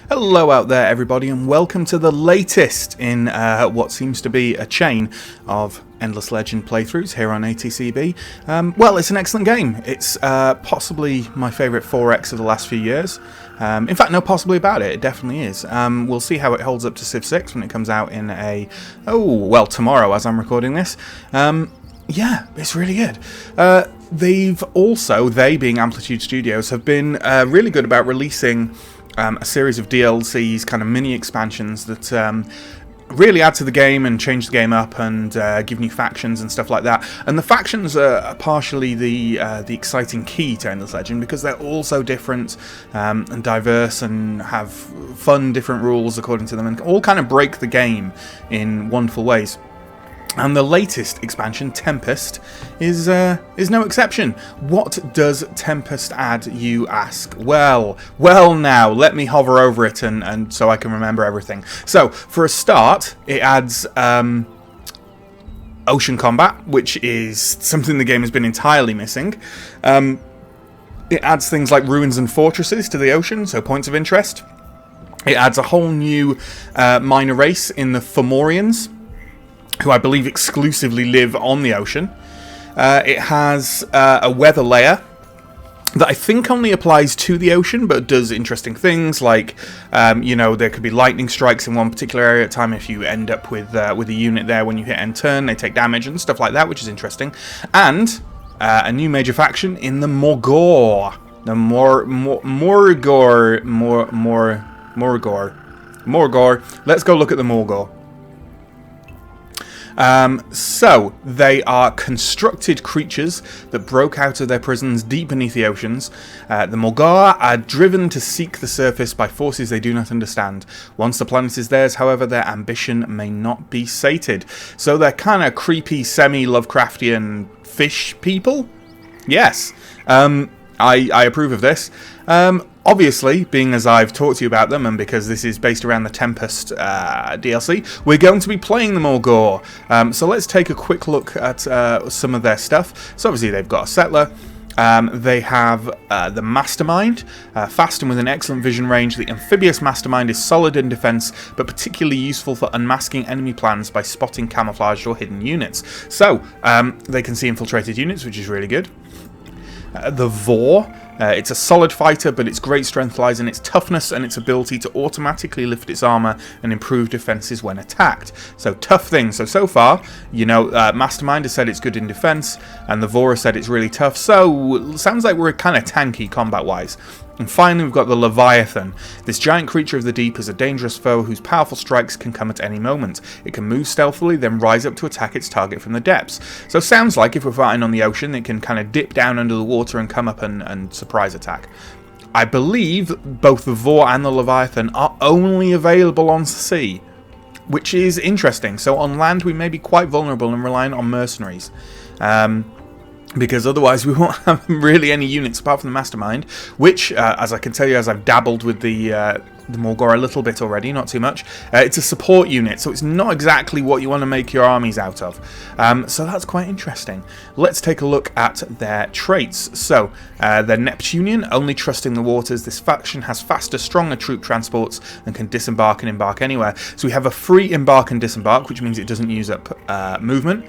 Hello out there everybody, and welcome to the latest in what seems to be a chain of Endless Legend playthroughs here on ATCB. Well, it's an excellent game. It's possibly my favourite 4X of the last few years. In fact, no possibly about it, it definitely is. We'll see how it holds up to Civ 6 when it comes out in tomorrow as I'm recording this. Yeah, it's really good. They being Amplitude Studios, have been really good about releasing a series of DLCs, kind of mini expansions that really add to the game and change the game up and give new factions and stuff like that. And the factions are partially the exciting key to Endless Legend because they're all so different and diverse and have fun, different rules according to them, and all kind of break the game in wonderful ways. And the latest expansion, Tempest, is no exception. What does Tempest add, you ask? Well now, let me hover over it and so I can remember everything. So, for a start, it adds ocean combat, which is something the game has been entirely missing. It adds things like ruins and fortresses to the ocean, so points of interest. It adds a whole new minor race in the Fomorians, who I believe exclusively live on the ocean. It has a weather layer that I think only applies to the ocean, but does interesting things like, there could be lightning strikes in one particular area at a time. If you end up with a unit there when you hit end turn, they take damage and stuff like that, which is interesting. And a new major faction in the Morgawr. The Morgawr. Let's go look at the Morgawr. So, they are constructed creatures that broke out of their prisons deep beneath the oceans. The Morgawr are driven to seek the surface by forces they do not understand. Once the planet is theirs, however, their ambition may not be sated. So they're kind of creepy, semi-Lovecraftian fish people? Yes. I approve of this. Obviously, being as I've talked to you about them, and because this is based around the Tempest DLC, we're going to be playing the Morgawr. So let's take a quick look at some of their stuff. So obviously they've got a settler. They have the Mastermind, fast and with an excellent vision range. The Amphibious Mastermind is solid in defense, but particularly useful for unmasking enemy plans by spotting camouflaged or hidden units. So, they can see infiltrated units, which is really good. The Vor, it's a solid fighter, but its great strength lies in its toughness and its ability to automatically lift its armor and improve defenses when attacked. So tough things. So far, Mastermind has said it's good in defense, and the Vor has said it's really tough. So sounds like we're kind of tanky combat-wise. And finally, we've got the Leviathan. This giant creature of the deep is a dangerous foe whose powerful strikes can come at any moment. It can move stealthily, then rise up to attack its target from the depths. So sounds like if we're fighting on the ocean, it can kind of dip down under the water and come up and surprise attack. I believe both the Vor and the Leviathan are only available on sea, which is interesting. So on land, we may be quite vulnerable and reliant on mercenaries. Because otherwise we won't have really any units apart from the Mastermind, which, as I can tell you, as I've dabbled with the Morgawr a little bit already, not too much, it's a support unit, so it's not exactly what you want to make your armies out of. So that's quite interesting. Let's take a look at their traits. So, they're Neptunian, only trusting the waters. This faction has faster, stronger troop transports and can disembark and embark anywhere. So we have a free embark and disembark, which means it doesn't use up movement.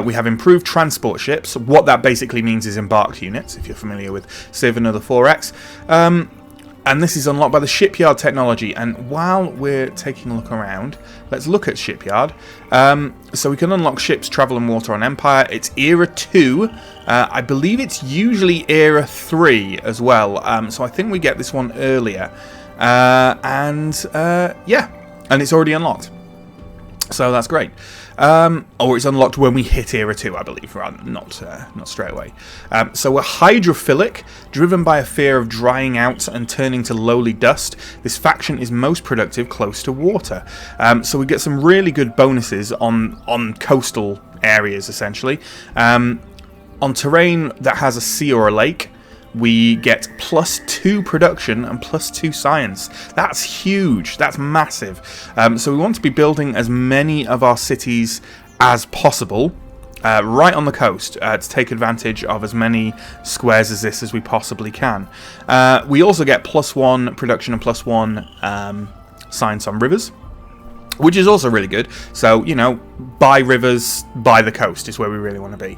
We have improved transport ships. What that basically means is embarked units, if you're familiar with Civ and other 4X. And this is unlocked by the shipyard technology. And while we're taking a look around, let's look at shipyard. So we can unlock ships, travel and water on Empire. It's Era 2. I believe it's usually Era 3 as well. So I think we get this one earlier. And it's already unlocked. So that's great. Or it's unlocked when we hit Era 2, I believe, rather not straight away. So we're hydrophilic, driven by a fear of drying out and turning to lowly dust. This faction is most productive close to water. So we get some really good bonuses on coastal areas, essentially. On terrain that has a sea or a lake, we get +2 production and +2 science. That's huge. That's massive. So we want to be building as many of our cities as possible right on the coast to take advantage of as many squares as this as we possibly can. We also get +1 production and +1 science on rivers, which is also really good. So, you know, by rivers, by the coast is where we really want to be.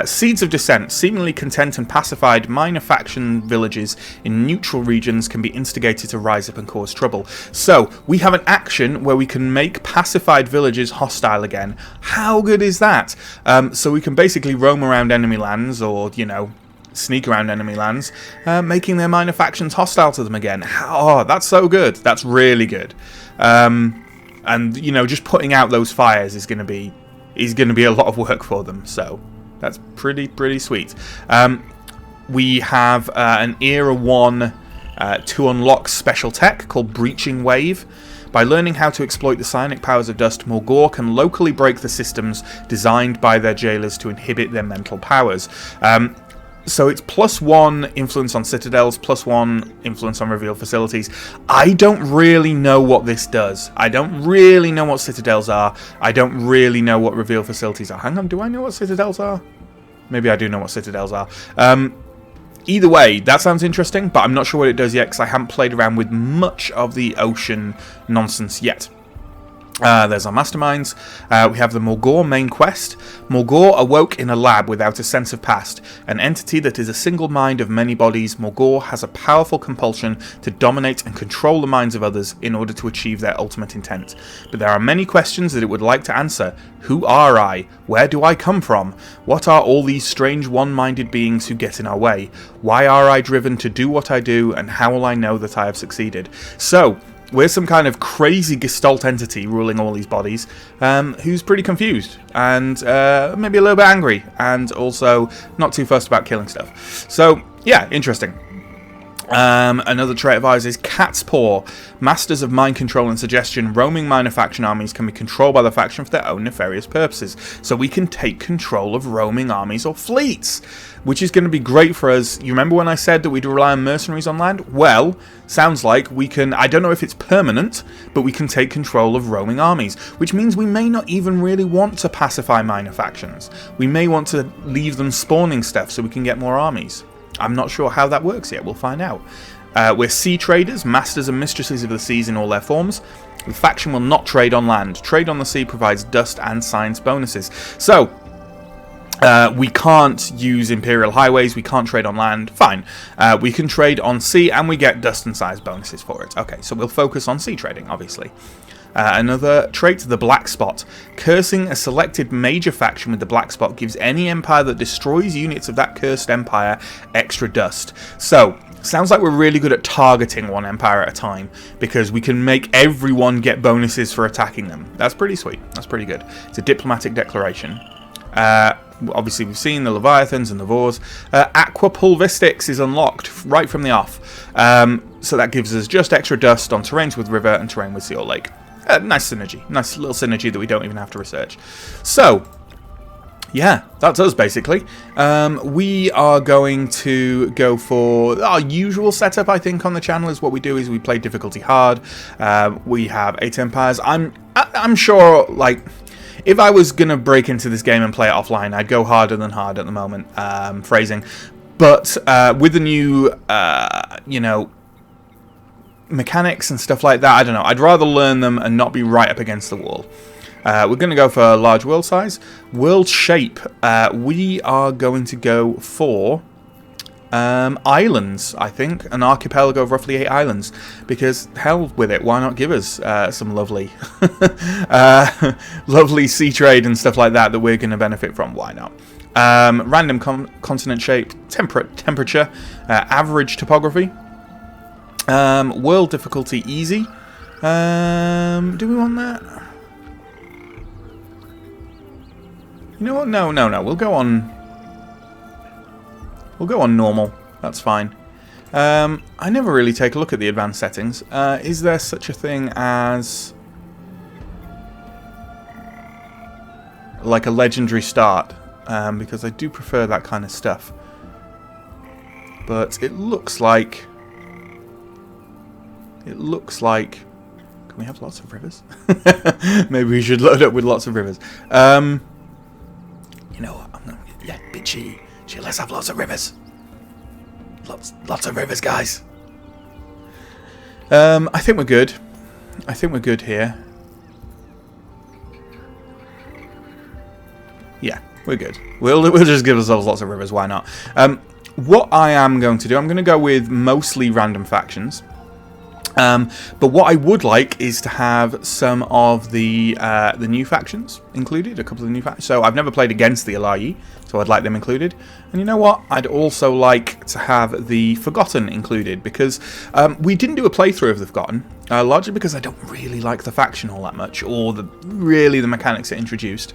Seeds of Dissent. Seemingly content and pacified minor faction villages in neutral regions can be instigated to rise up and cause trouble. So, we have an action where we can make pacified villages hostile again. How good is that? So we can basically roam around enemy lands, or, you know, sneak around enemy lands, making their minor factions hostile to them again. Oh, that's so good. That's really good. And, you know, just putting out those fires is going to be a lot of work for them. So that's pretty sweet. We have an Era 1 to unlock special tech called Breaching Wave. By learning how to exploit the psionic powers of dust, Morgawr can locally break the systems designed by their jailers to inhibit their mental powers. So it's +1 influence on citadels, +1 influence on revealed facilities. I don't really know what this does. I don't really know what citadels are. I don't really know what revealed facilities are. Hang on, do I know what citadels are? Maybe I do know what citadels are. Either way, that sounds interesting, but I'm not sure what it does yet because I haven't played around with much of the ocean nonsense yet. There's our masterminds. We have the Morgawr main quest. Morgawr awoke in a lab without a sense of past. An entity that is a single mind of many bodies, Morgawr has a powerful compulsion to dominate and control the minds of others in order to achieve their ultimate intent. But there are many questions that it would like to answer. Who are I? Where do I come from? What are all these strange one-minded beings who get in our way? Why are I driven to do what I do, and how will I know that I have succeeded? So, we're some kind of crazy gestalt entity ruling all these bodies, who's pretty confused and maybe a little bit angry, and also not too fussed about killing stuff. So, yeah, interesting. Another trait of ours is Cat's Paw. Masters of mind control and suggestion, roaming minor faction armies can be controlled by the faction for their own nefarious purposes. So we can take control of roaming armies or fleets, which is going to be great for us. You remember when I said that we'd rely on mercenaries on land? Well, sounds like we can, I don't know if it's permanent, but we can take control of roaming armies, which means we may not even really want to pacify minor factions. We may want to leave them spawning stuff so we can get more armies. I'm not sure how that works yet. We'll find out. We're sea traders, masters and mistresses of the seas in all their forms. The faction will not trade on land. Trade on the sea provides dust and science bonuses. So, we can't use Imperial highways. We can't trade on land. Fine. We can trade on sea and we get dust and science bonuses for it. Okay, so we'll focus on sea trading, obviously. Another trait, the Black Spot. Cursing a selected major faction with the Black Spot gives any empire that destroys units of that cursed empire extra dust. So, sounds like we're really good at targeting one empire at a time, because we can make everyone get bonuses for attacking them. That's pretty sweet. That's pretty good. It's a diplomatic declaration. Obviously, we've seen the Leviathans and the Vors. Aqua Pulvistics is unlocked right from the off. So that gives us just extra dust on terrains with river and terrain with sea or lake. Nice synergy. Nice little synergy that we don't even have to research. So, yeah, that's us basically. We are going to go for our usual setup, I think, on the channel. Is what we do is we play difficulty hard. We have 8 empires. I'm sure, like, if I was going to break into this game and play it offline, I'd go harder than hard at the moment, phrasing. But with the new, you know, mechanics and stuff like that, I don't know. I'd rather learn them and not be right up against the wall. We're going to go for large world size. World shape. We are going to go for islands, I think. An archipelago of roughly 8 islands. Because, hell with it, why not give us some lovely lovely sea trade and stuff like that we're going to benefit from? Why not? Random continent shape, temperature, average topography. World difficulty easy. Do we want that? You know what? No. We'll go on normal. That's fine. I never really take a look at the advanced settings. Is there such a thing as like a legendary start? Because I do prefer that kind of stuff. But it looks like... Can we have lots of rivers? Maybe we should load up with lots of rivers. You Gee, let's have lots of rivers. Lots of rivers, guys. I think we're good. I think we're good here. Yeah, we're good. We'll just give ourselves lots of rivers. Why not? What I am going to do, I'm going to go with mostly random factions. But what I would like is to have some of the new factions included, a couple of new factions. So I've never played against the Allayi, so I'd like them included. And you know what? I'd also like to have the Forgotten included, because we didn't do a playthrough of the Forgotten, largely because I don't really like the faction all that much, or really the mechanics it introduced.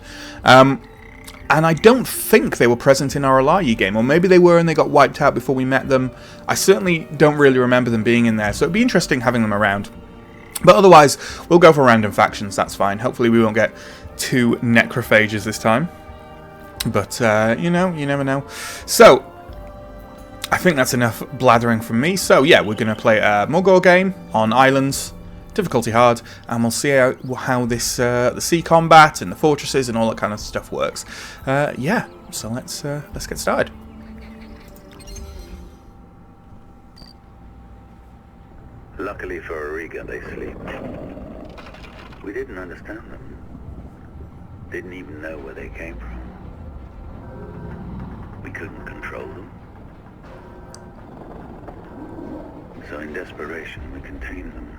And I don't think they were present in our Allayi game, or maybe they were and they got wiped out before we met them. I certainly don't really remember them being in there, so it'd be interesting having them around. But otherwise, we'll go for random factions, that's fine. Hopefully we won't get 2 necrophages this time. But, you know, you never know. So, I think that's enough blathering from me. So, yeah, we're going to play a Morgawr game on islands. Difficulty hard, and we'll see how this the sea combat and the fortresses and all that kind of stuff works. Yeah, so let's get started. Luckily for Auriga, they sleep. We didn't understand them. Didn't even know where they came from. We couldn't control them. So in desperation, we contained them.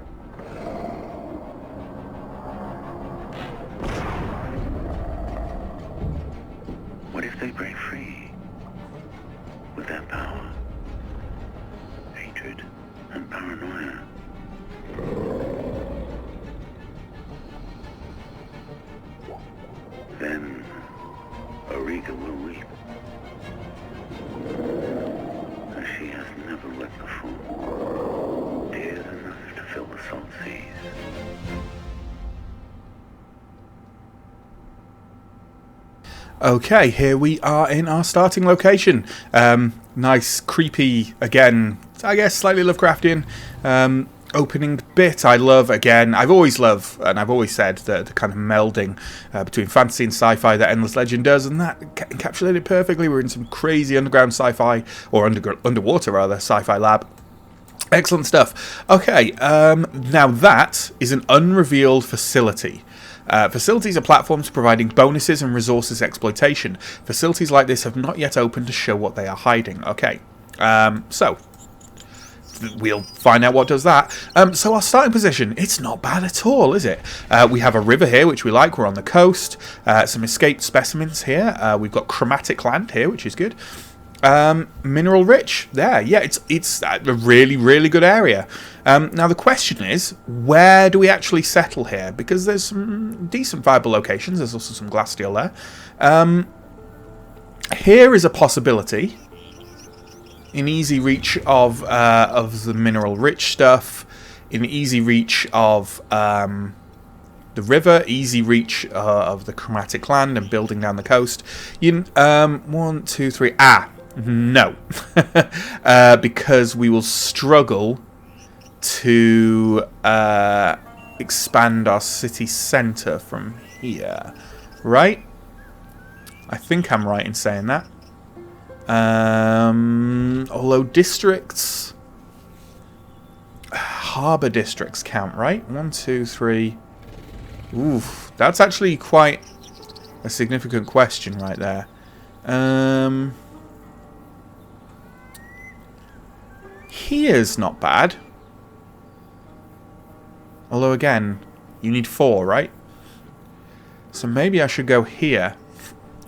What if they break free? With their power, hatred, and paranoia? Then Auriga will weep. As she has never wept before. Tears enough to fill the salt seas. Okay, here we are in our starting location. Nice, creepy, again, I guess slightly Lovecraftian opening bit. I love, again, I've always loved, and I've always said, the kind of melding between fantasy and sci-fi that Endless Legend does, and that encapsulated perfectly. We're in some crazy underground sci-fi, or underwater rather, sci-fi lab. Excellent stuff. Okay, now that is an unrevealed facility. Facilities are platforms providing bonuses and resources exploitation. Facilities like this have not yet opened to show what they are hiding. Okay, so we'll find out what does that. So our starting position, it's not bad at all, is it? We have a river here, which we like. We're on the coast. Some escaped specimens here. We've got chromatic land here, which is good. Mineral rich there. Yeah, it's a really good area. Now the question is, where do we actually settle here? Because there's some decent viable locations. There's also some glass steel there. Here is a possibility. In easy reach of the mineral rich stuff. In easy reach of the river, easy reach of the chromatic land and building down the coast. 1, 2, 3. No, because we will struggle to expand our city centre from here, right? I think I'm right in saying that. Although districts, harbour districts count, right? 1, 2, 3. Oof, that's actually quite a significant question right there. Here's not bad. Although again, you need 4, right? So maybe I should go here.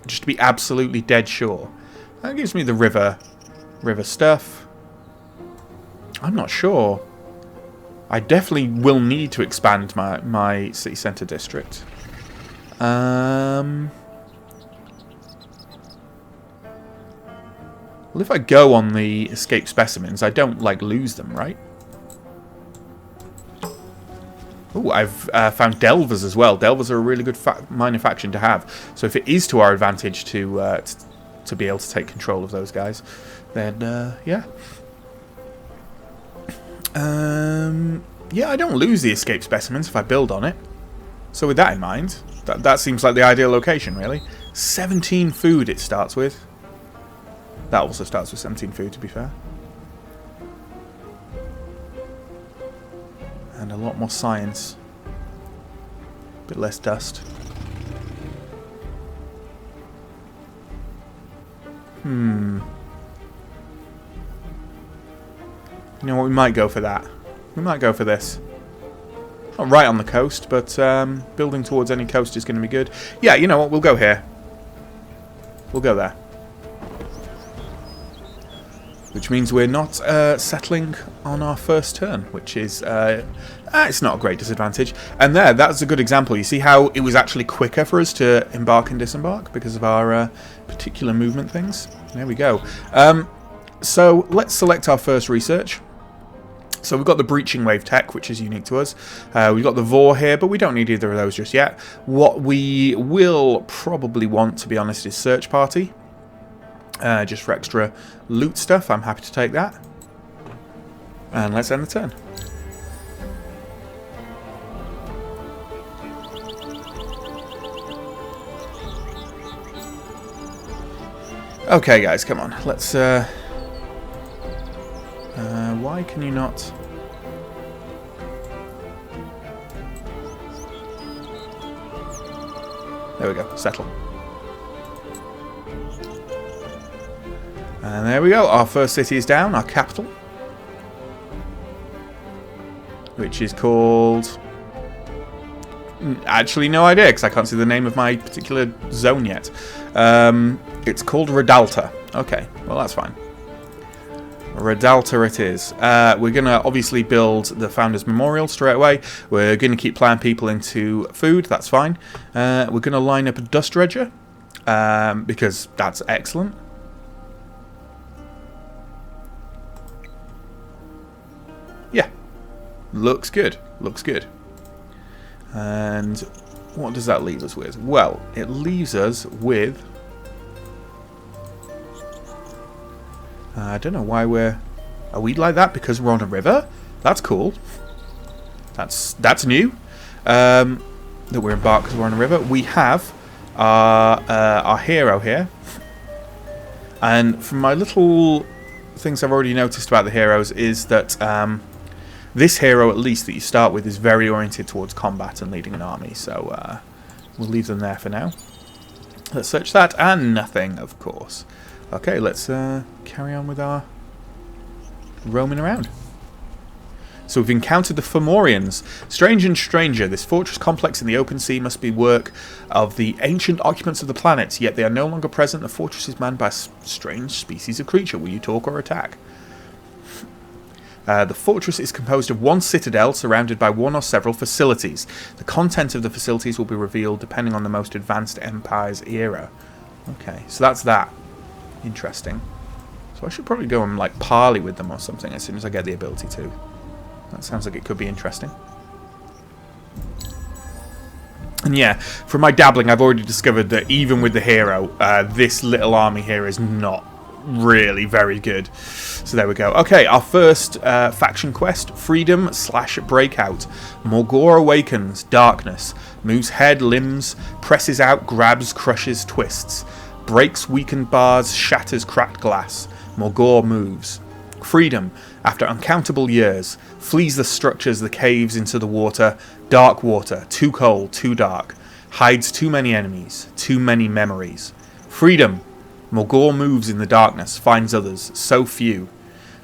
Just to be absolutely dead sure. That gives me the river stuff. I'm not sure. I definitely will need to expand my city centre district. Well, if I go on the escaped specimens, I don't, lose them, right? Oh, I've found Delvers as well. Delvers are a really good minor faction to have. So if it is to our advantage to be able to take control of those guys, then, yeah. Yeah, I don't lose the escaped specimens if I build on it. So with that in mind, that seems like the ideal location, really. 17 food it starts with. That also starts with 17 food, to be fair. And a lot more science. A bit less dust. You know what, we might go for that. We might go for this. Not right on the coast, but building towards any coast is going to be good. Yeah, you know what, we'll go here. We'll go there. Which means we're not settling on our first turn, which is... it's not a great disadvantage. And that's a good example. You see how it was actually quicker for us to embark and disembark because of our particular movement things? There we go. So let's select our first research. So we've got the breaching wave tech, which is unique to us. We've got the Vor here, but we don't need either of those just yet. What we will probably want, to be honest, is search party. Just for extra loot stuff. I'm happy to take that. And let's end the turn. Okay, guys, come on. Let's... why can you not... There we go. Settle. And there we go. Our first city is down. Our capital. Which is called... Actually, no idea, because I can't see the name of my particular zone yet. It's called Redalta. Okay, well, that's fine. Redalta it is. We're going to obviously build the Founders Memorial straight away. We're going to keep playing people into food. That's fine. We're going to line up a Dust Dredger, because that's excellent. Yeah. Looks good. Looks good. And what does that leave us with? Well, it leaves us with... I don't know why we're... Are we like that because we're on a river? That's cool. That's new. That we're embarked because we're on a river. We have our hero here. And from my little things I've already noticed about the heroes is that this hero, at least, that you start with is very oriented towards combat and leading an army. So we'll leave them there for now. Let's search that. And nothing, of course. Okay, let's carry on with our roaming around. So we've encountered the Fomorians. Strange and stranger, this fortress complex in the open sea must be work of the ancient occupants of the planet, yet they are no longer present. The fortress is manned by a strange species of creature. Will you talk or attack? The fortress is composed of one citadel surrounded by one or several facilities. The content of the facilities will be revealed depending on the most advanced empire's era. Okay, so that's that. Interesting. So I should probably go and like parley with them or something as soon as I get the ability to. That sounds like it could be interesting. And yeah, from my dabbling, I've already discovered that even with the hero, this little army here is not really very good. So there we go. Okay, our first faction quest, Freedom/Breakout. Morgawr awakens, darkness, moves head, limbs, presses out, grabs, crushes, twists. Breaks weakened bars, shatters cracked glass. Morgawr moves. Freedom, after uncountable years, flees the structures, the caves, into the water. Dark water, too cold, too dark. Hides too many enemies, too many memories. Freedom, Morgawr moves in the darkness, finds others, so few.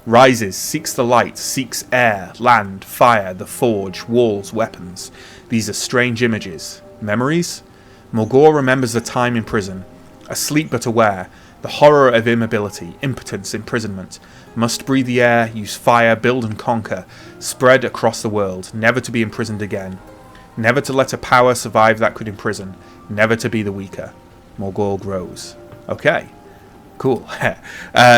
Rises, seeks the light, seeks air, land, fire, the forge, walls, weapons. These are strange images. Memories? Morgawr remembers the time in prison. Asleep but aware, the horror of immobility, impotence, imprisonment. Must breathe the air, use fire, build and conquer, spread across the world, never to be imprisoned again. Never to let a power survive that could imprison, never to be the weaker. Morgawr grows. Okay, cool.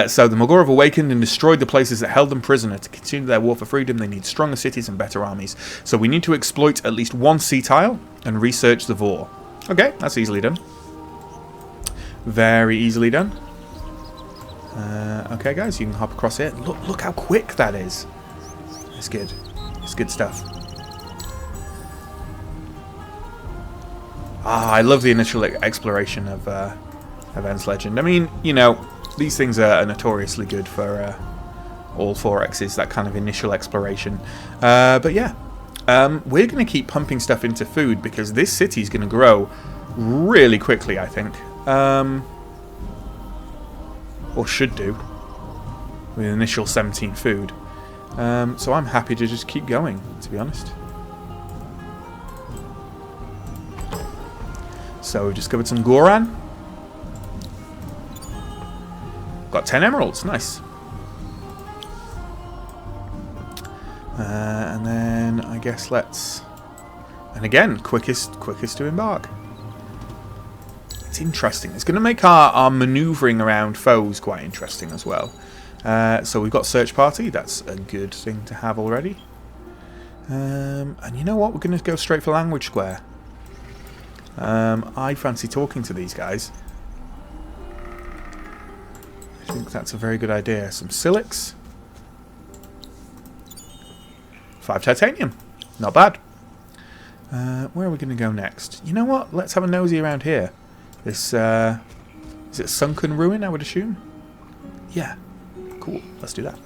So the Morgawr have awakened and destroyed the places that held them prisoner. To continue their war for freedom, they need stronger cities and better armies. So we need to exploit at least one sea tile and research the Vor. Okay, that's easily done. Very easily done. Okay, guys, you can hop across here. Look how quick that is. It's good. It's good stuff. I love the initial exploration of Ends Legend. I mean, you know, These things are notoriously good for all 4Xs, that kind of initial exploration. But yeah, we're going to keep pumping stuff into food because this city is going to grow really quickly, I think. Or should do, with initial 17 food. So I'm happy to just keep going, to be honest. So we've discovered some Goran. Got 10 emeralds, nice. And then I guess let's... And again, quickest to embark. It's interesting. It's going to make our manoeuvring around foes quite interesting as well. So we've got search party. That's a good thing to have already. And you know what? We're going to go straight for language square. I fancy talking to these guys. I think that's a very good idea. Some Silix. 5 titanium. Not bad. Where are we going to go next? You know what? Let's have a nosy around here. This, is it Sunken Ruin, I would assume? Yeah. Cool. Let's do that.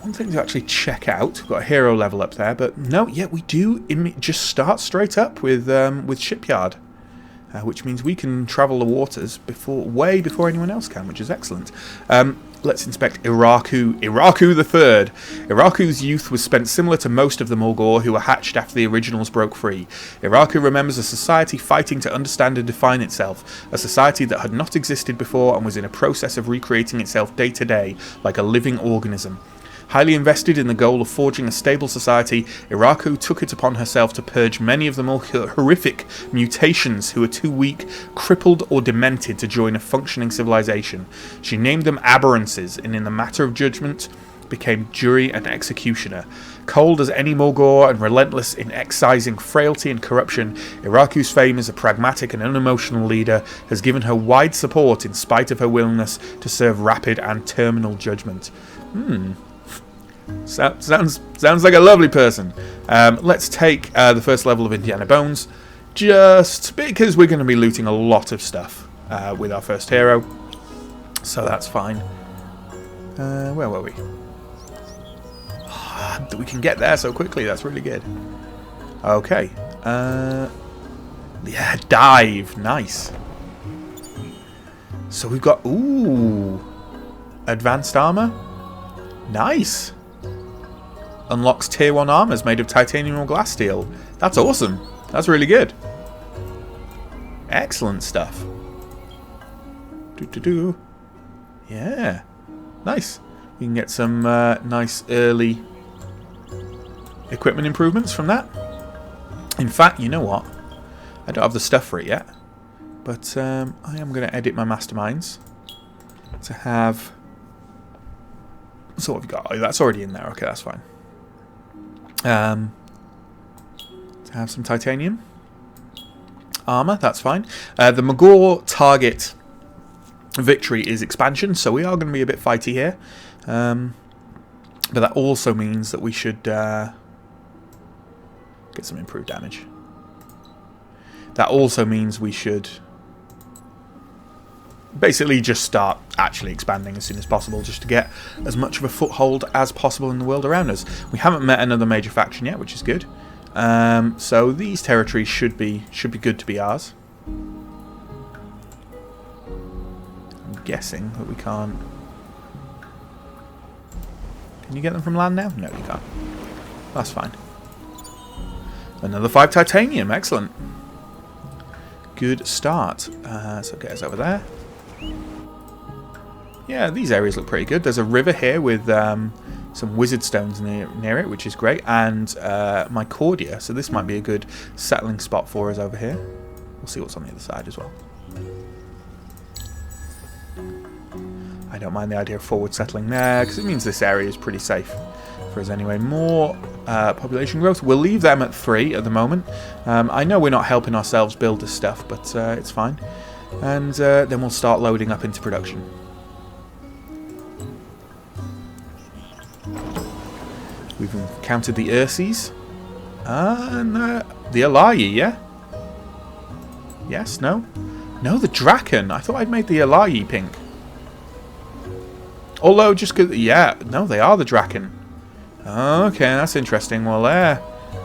One thing to actually check out. We've got a hero level up there, but no, yeah, we do just start straight up with Shipyard. Which means we can travel the waters way before anyone else can, which is excellent. Let's inspect Iraku III. Iraku's youth was spent similar to most of the Morgawr who were hatched after the originals broke free. Iraku remembers a society fighting to understand and define itself, a society that had not existed before and was in a process of recreating itself day to day, like a living organism. Highly invested in the goal of forging a stable society, Iraku took it upon herself to purge many of the more horrific mutations who were too weak, crippled or demented to join a functioning civilization. She named them aberrances, and in the matter of judgment became jury and executioner. Cold as any Morgawr and relentless in excising frailty and corruption, Iraku's fame as a pragmatic and unemotional leader has given her wide support in spite of her willingness to serve rapid and terminal judgment. Sounds like a lovely person. Let's take the first level of Indiana Bones, just because we're going to be looting a lot of stuff with our first hero, so that's fine. Where were we? That we can get there so quickly, that's really good. Okay. Yeah, dive. Nice. So we've got... Ooh. Advanced armor. Nice. Unlocks tier 1 armors made of titanium or glass steel. That's awesome. That's really good. Excellent stuff. Yeah. Nice. We can get some nice early equipment improvements from that. In fact, you know what? I don't have the stuff for it yet. But I am going to edit my masterminds to have... So what have we got? Oh, that's already in there. Okay, that's fine. To have some titanium armor, that's fine. The Morgawr target victory is expansion, so we are going to be a bit fighty here. But that also means that we should get some improved damage. That also means we should basically just start actually expanding as soon as possible, just to get as much of a foothold as possible in the world around us. We haven't met another major faction yet, which is good. So these territories should be good to be ours. I'm guessing that we can't. Can you get them from land now? No, you can't. That's fine. Another 5 titanium, excellent. Good start. So get us over there. Yeah, these areas look pretty good. There's a river here with some wizard stones near it, which is great, and Mycordia, so this might be a good settling spot for us over here. We'll see what's on the other side as well. I don't mind the idea of forward settling there, because it means this area is pretty safe for us anyway. More population growth. We'll leave them at 3 at the moment. I know we're not helping ourselves build this stuff, but it's fine. And then we'll start loading up into production. We've encountered the Ursies. And the Allayi, yeah? Yes? No? No, the Draken. I thought I'd made the Allayi pink. Although, just because... Yeah, no, they are the Draken. Okay, that's interesting. Well, they're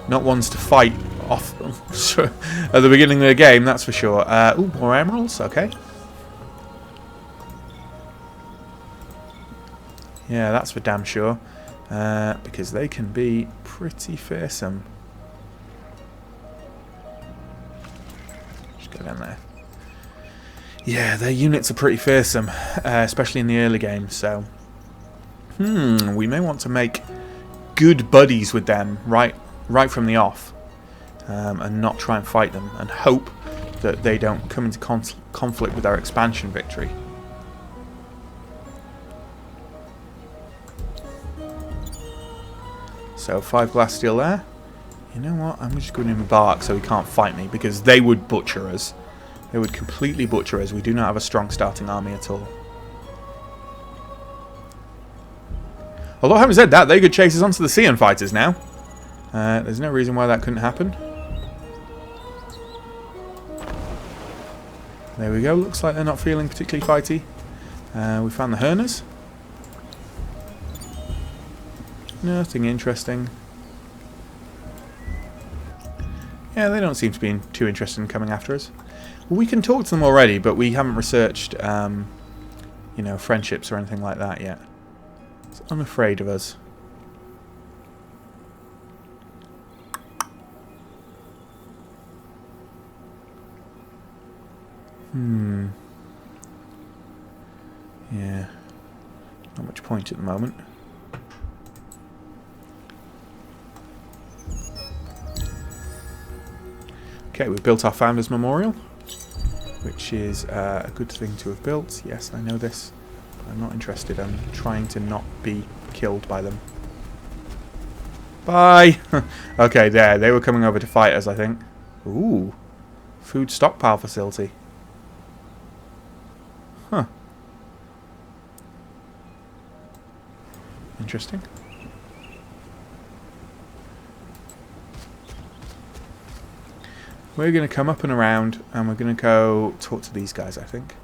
not ones to fight off at the beginning of the game, that's for sure. Ooh, more emeralds. Okay. Yeah, that's for damn sure. Because they can be pretty fearsome. Just go down there. Yeah, their units are pretty fearsome, especially in the early game, so... we may want to make good buddies with them right from the off. And not try and fight them, and hope that they don't come into conflict with our expansion victory. So 5 glass steel there. You know what? I'm just going to embark so he can't fight me, because they would butcher us. They would completely butcher us. We do not have a strong starting army at all. Although having said that, they could chase us onto the Sion fighters now. There's no reason why that couldn't happen. There we go. Looks like they're not feeling particularly fighty. We found the Herners. Nothing interesting. Yeah, they don't seem to be too interested in coming after us. Well, we can talk to them already, but we haven't researched, you know, friendships or anything like that yet. So I'm afraid of us. Yeah. Not much point at the moment. Okay, we've built our Founders Memorial, which is a good thing to have built. Yes, I know this. I'm not interested. I'm trying to not be killed by them. Bye! Okay, there. They were coming over to fight us, I think. Ooh. Food stockpile facility. Huh. Interesting. We're going to come up and around, and we're going to go talk to these guys, I think.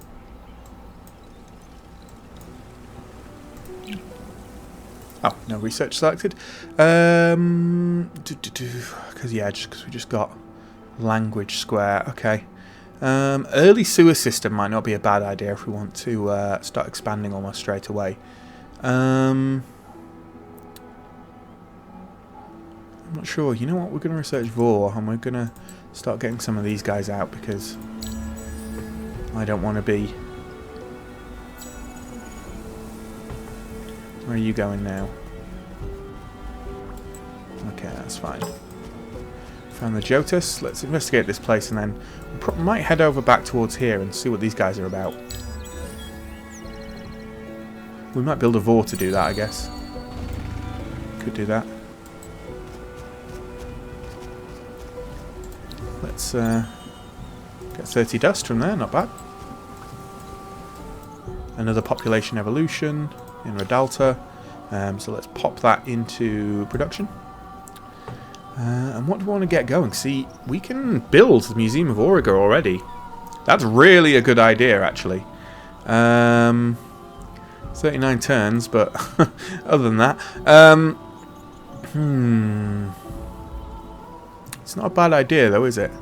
Oh, no research selected. Because, yeah, just because we just got language square. Okay. Early sewer system might not be a bad idea if we want to start expanding almost straight away. I'm not sure. You know what? We're going to research Vor, and we're going to start getting some of these guys out, because I don't want to be... Where are you going now? Okay, that's fine. Found the Jotus. Let's investigate this place, and then we might head over back towards here and see what these guys are about. We might build a Vor to do that, I guess. Could do that. Let's get 30 dust from there, not bad. Another population evolution in Redalta. So let's pop that into production. And what do we want to get going? See, we can build the Museum of Auriga already. That's really a good idea, actually. 39 turns, but other than that... It's not a bad idea, though, is it?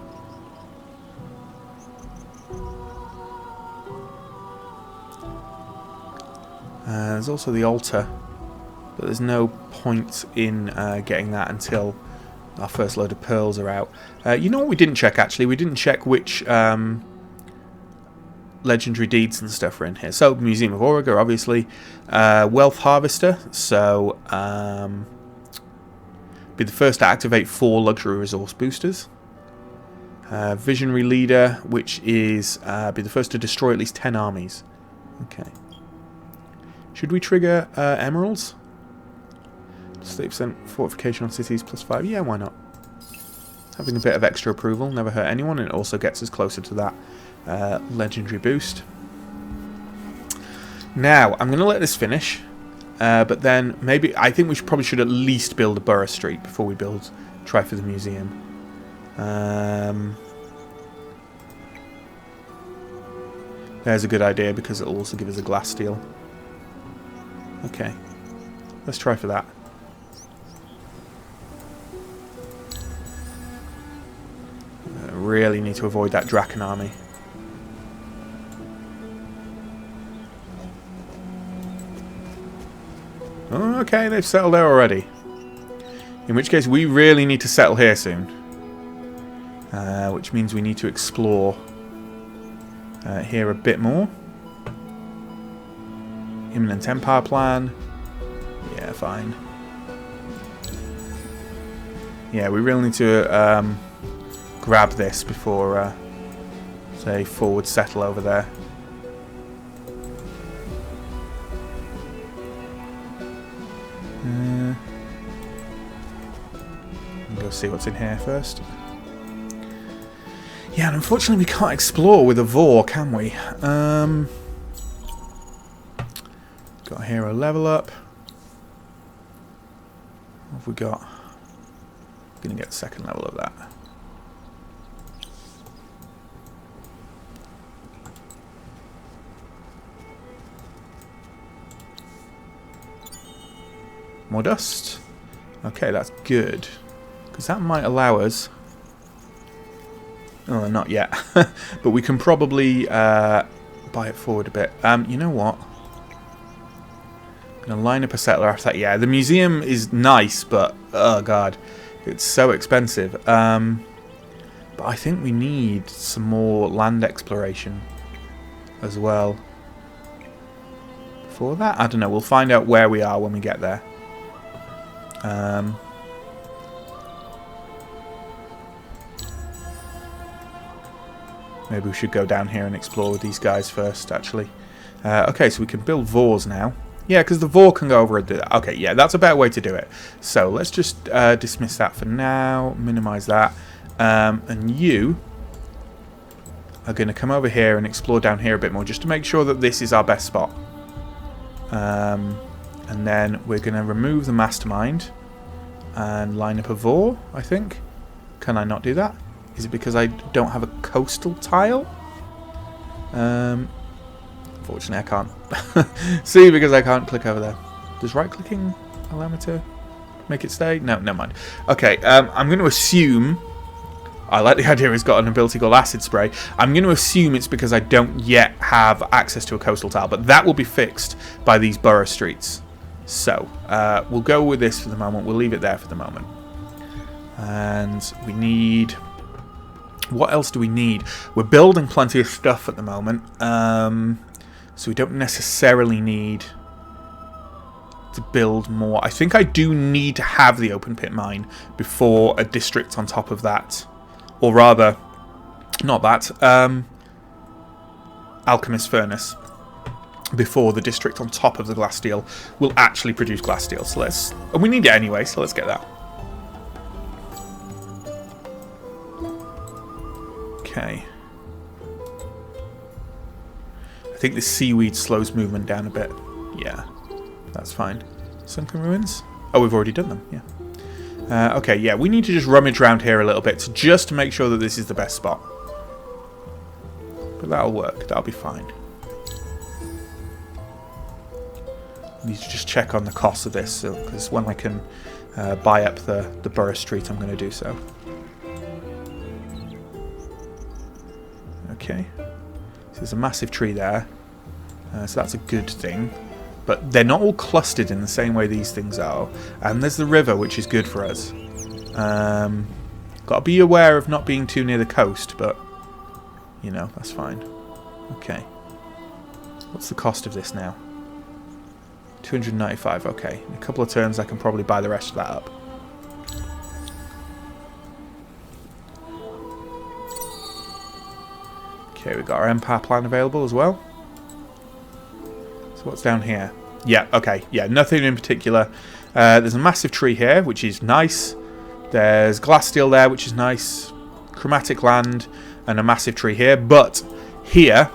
There's also the altar, but there's no point in getting that until our first load of pearls are out. You know what we didn't check, actually? We didn't check which legendary deeds and stuff are in here. So, Museum of Auriga, obviously. Wealth Harvester, so... be the first to activate 4 luxury resource boosters. Visionary Leader, which is be the first to destroy at least 10 armies. Okay. Should we trigger emeralds? 30% fortification on cities +5. Yeah, why not? Having a bit of extra approval never hurt anyone, and it also gets us closer to that legendary boost. Now, I'm going to let this finish. But then maybe I think we probably should at least build a Borough Street before we try for the museum. There's a good idea because it'll also give us a glass steel. Okay. Let's try for that. I really need to avoid that Draken army. Oh, okay, they've settled there already. In which case, we really need to settle here soon. Which means we need to explore here a bit more. Imminent Empire plan. Yeah, fine. Yeah, we really need to grab this before, say, forward settle over there. Go see what's in here first. Yeah, and unfortunately we can't explore with a Vor, can we? Got a hero level up. What have we got? Gonna get the second level of that. More dust. Okay, that's good. Because that might allow us... Oh, not yet. But we can probably buy it forward a bit. You know what? I'm going to line up a settler after that. Yeah, the museum is nice, but... Oh, God. It's so expensive. But I think we need some more land exploration as well. For that? I don't know. We'll find out where we are when we get there. Maybe we should go down here and explore with these guys first, actually. Okay, so we can build Vors now. Yeah, because the Vor can go over and do that. Okay, yeah, that's a better way to do it. So let's just dismiss that for now. Minimize that. And you are going to come over here and explore down here a bit more, just to make sure that this is our best spot. And then we're going to remove the Mastermind and line up a Vor, I think. Can I not do that? Is it because I don't have a coastal tile? Unfortunately, I can't. See, because I can't click over there. Does right-clicking allow me to make it stay? No, never mind. Okay, I'm going to assume... I like the idea it's got an ability called Acid Spray. I'm going to assume it's because I don't yet have access to a coastal tile, but that will be fixed by these borough streets. So, we'll go with this for the moment. We'll leave it there for the moment. And we need... What else do we need? We're building plenty of stuff at the moment. So we don't necessarily need to build more. I think I do need to have the open pit mine before a district on top of that. Or rather, not that. Alchemist Furnace. Before the district on top of the glass steel will actually produce glass steel. So let's... And we need it anyway, so let's get that. Okay. I think the seaweed slows movement down a bit. Yeah, that's fine. Sunken ruins? Oh, we've already done them, yeah. Okay, yeah, we need to just rummage around here a little bit just to make sure that this is the best spot. But that'll work. That'll be fine. I need to just check on the cost of this, because when I can buy up the borough street, I'm going to do so. Okay, so there's a massive tree there, so that's a good thing, but they're not all clustered in the same way these things are, and there's the river, which is good for us. Got to be aware of not being too near the coast, but you know, that's fine. Okay, what's the cost of this now? 295. Okay, in a couple of turns I can probably buy the rest of that up. Okay, we've got our Empire plan available as well. So what's down here? Yeah, okay. Yeah, nothing in particular. There's a massive tree here, which is nice. There's glass steel there, which is nice. Chromatic land and a massive tree here. But here,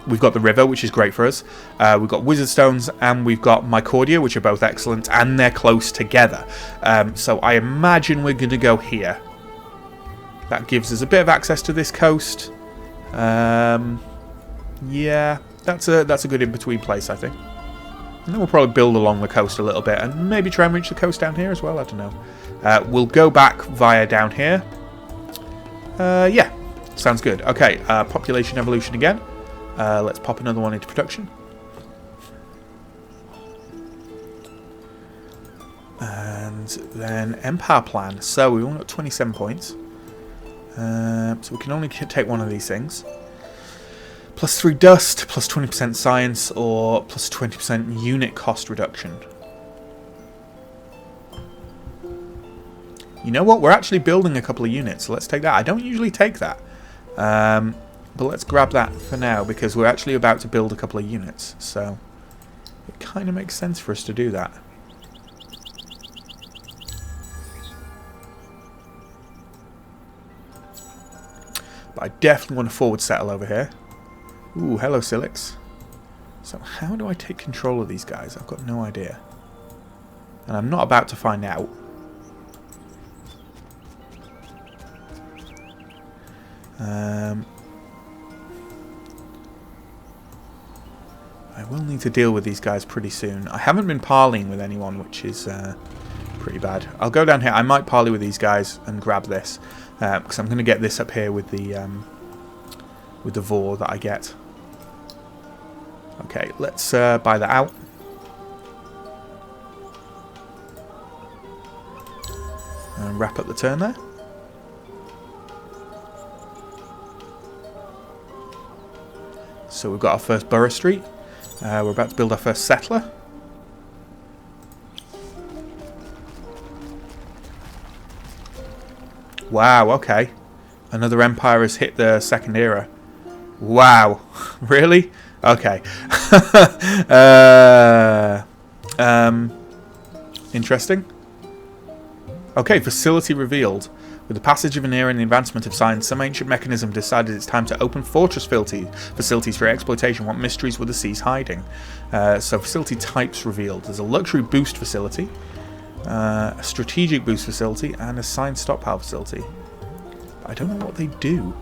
we've got the river, which is great for us. We've got wizard stones and we've got Mycordia, which are both excellent. And they're close together. So I imagine we're going to go here. That gives us a bit of access to this coast. Yeah, that's a good in-between place, I think. And then we'll probably build along the coast a little bit, and maybe try and reach the coast down here as well, I don't know. We'll go back via down here. Yeah, sounds good. Okay, population evolution again. Let's pop another one into production. And then Empire Plan. So we've only got 27 points. So we can only take one of these things. +3 dust, +20% science, or +20% unit cost reduction. You know what? We're actually building a couple of units, so let's take that. I don't usually take that. But let's grab that for now, because we're actually about to build a couple of units. So it kind of makes sense for us to do that. But I definitely want to forward settle over here. Ooh, hello Silix. So how do I take control of these guys? I've got no idea. And I'm not about to find out. I will need to deal with these guys pretty soon. I haven't been parleying with anyone, which is pretty bad. I'll go down here. I might parley with these guys and grab this. Because I'm going to get this up here with the vor that I get. Okay, let's buy that out. And wrap up the turn there. So we've got our first borough street. We're about to build our first settler. Wow, okay. Another empire has hit the second era. Wow. Really? Okay. Interesting. Okay, facility revealed. With the passage of an era and the advancement of science, some ancient mechanism decided it's time to open fortress facilities for exploitation. What mysteries were the seas hiding? So facility types revealed. There's a luxury boost facility, a strategic boost facility, and a science stockpile facility. I don't know what they do.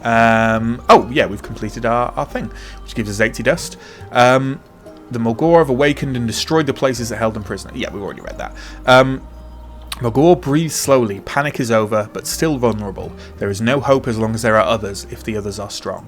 Oh, yeah, we've completed our thing, which gives us 80 dust. The Morgawr have awakened and destroyed the places that held them prisoner. Yeah, we've already read that. Morgawr breathes slowly. Panic is over, but still vulnerable. There is no hope as long as there are others, if the others are strong.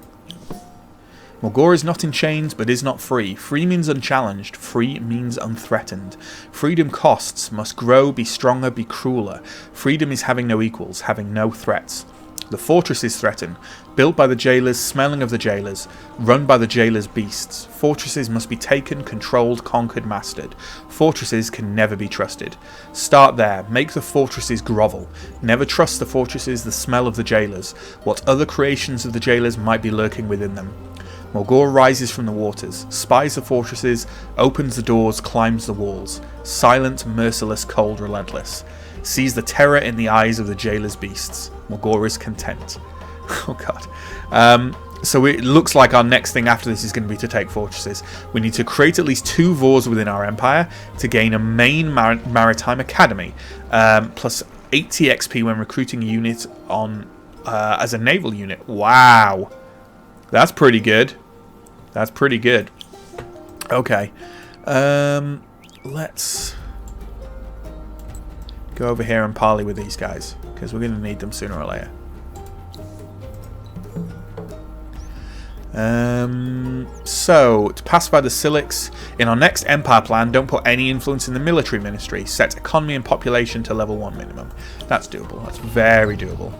Morgawr is not in chains, but is not free. Free means unchallenged. Free means unthreatened. Freedom costs, must grow, be stronger, be crueler. Freedom is having no equals, having no threats. The fortress is threatened, built by the jailers, smelling of the jailers, run by the jailers' beasts. Fortresses must be taken, controlled, conquered, mastered. Fortresses can never be trusted. Start there, make the fortresses grovel. Never trust the fortresses, the smell of the jailers, what other creations of the jailers might be lurking within them. Morgawr rises from the waters, spies the fortresses, opens the doors, climbs the walls. Silent, merciless, cold, relentless. Sees the terror in the eyes of the jailer's beasts. Morgawr is content. Oh god. So it looks like our next thing after this is going to be to take fortresses. We need to create at least 2 vors within our empire to gain a main maritime academy, plus 80 XP when recruiting a unit on as a naval unit. Wow. That's pretty good. That's pretty good. Okay. Let's go over here and parley with these guys, because we're going to need them sooner or later. So, to pacify the Silix, in our next empire plan, don't put any influence in the military ministry. Set economy and population to level 1 minimum. That's doable. That's very doable.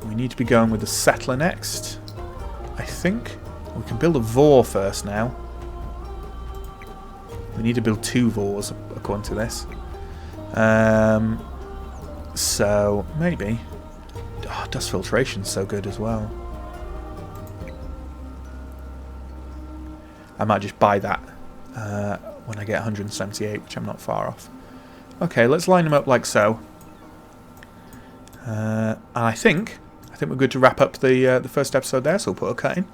We need to be going with the settler next. I think we can build a vor first now. We need to build 2 vors according to this. So maybe. Oh, dust filtration's so good as well. I might just buy that when I get 178, which I'm not far off. Okay, let's line them up like so. And I think we're good to wrap up the first episode there, so we'll put a cut in.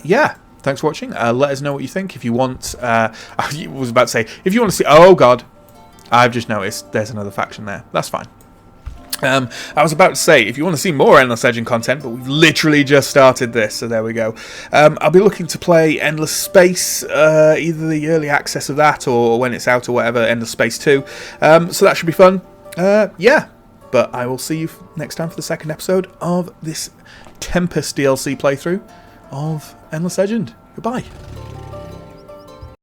Yeah, thanks for watching. Let us know what you think. If you want, I was about to say, if you want to see, oh god, I've just noticed there's another faction there. That's fine. I was about to say, if you want to see more Endless Legend content, but we've literally just started this, so there we go. I'll be looking to play Endless Space, either the early access of that or when it's out or whatever, Endless Space 2. So that should be fun. Yeah, but I will see you next time for the second episode of this Tempest DLC playthrough of Endless Legend. Goodbye.